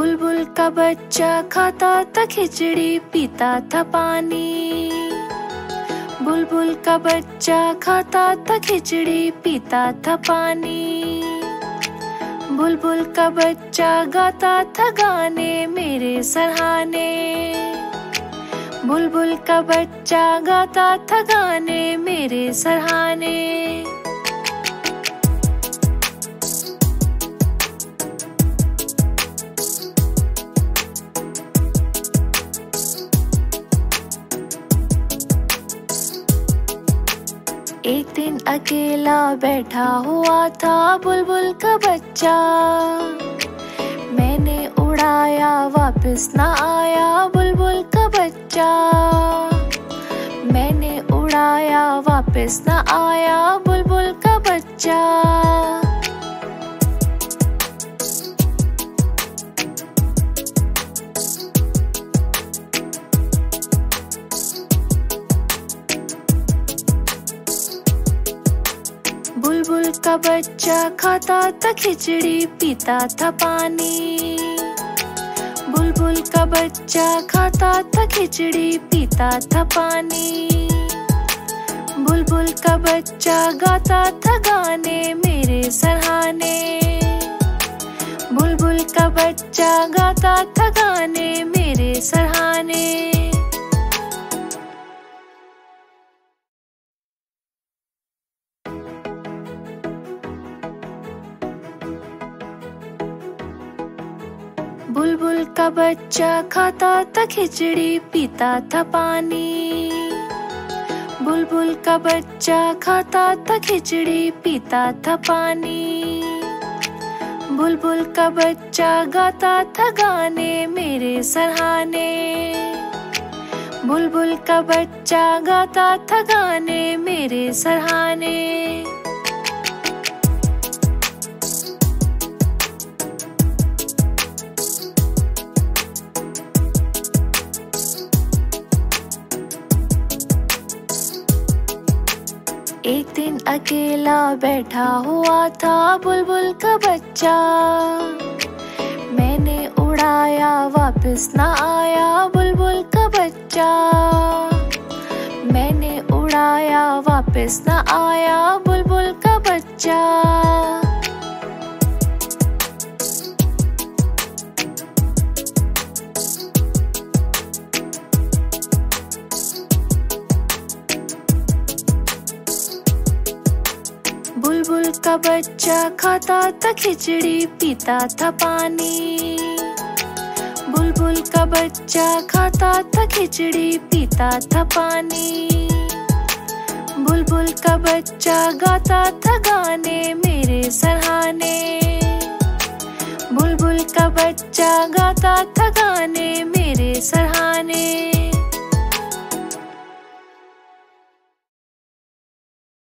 बुलबुल का बच्चा खाता था खिचड़ी, पीता था पानी। बुलबुल का बच्चा खाता था खिचड़ी, पीता था पानी। बुलबुल का बच्चा गाता था गाने मेरे सराहने। बुलबुल का बच्चा गाता था गाने मेरे सराहने। एक दिन अकेला बैठा हुआ था बुलबुल का बच्चा। मैंने उड़ाया वापस ना आया बुलबुल का बच्चा। मैंने उड़ाया वापस ना आया बुलबुल का बच्चा। बुलबुल का बच्चा खाता था खिचड़ी, पीता था पानी। बुलबुल का बच्चा खाता था खिचड़ी, पीता था पानी। बुलबुल का बच्चा गाता था गाने मेरे सराहने। बुलबुल का बच्चा गाता था गाने मेरे सराहने। बुलबुल का बच्चा खाता था खिचड़ी, पीता था पानी। बुलबुल का बच्चा खाता था खिचड़ी, पीता था पानी। बुलबुल का बच्चा गाता था गाने मेरे सराहने। बुलबुल का बच्चा गाता था गाने मेरे सराहने। एक दिन अकेला बैठा हुआ था बुलबुल का बच्चा। मैंने उड़ाया वापस ना आया बुलबुल का बच्चा। मैंने उड़ाया वापस ना आया बुलबुल का बच्चा। बुलबुल का बच्चा खाता था खिचड़ी, पीता था पानी। बुलबुल का बच्चा खाता था खिचड़ी, पीता था पानी। बुलबुल का बच्चा गाता था गाने मेरे सराहने। बुलबुल का बच्चा गाता था गाने मेरे सराहने।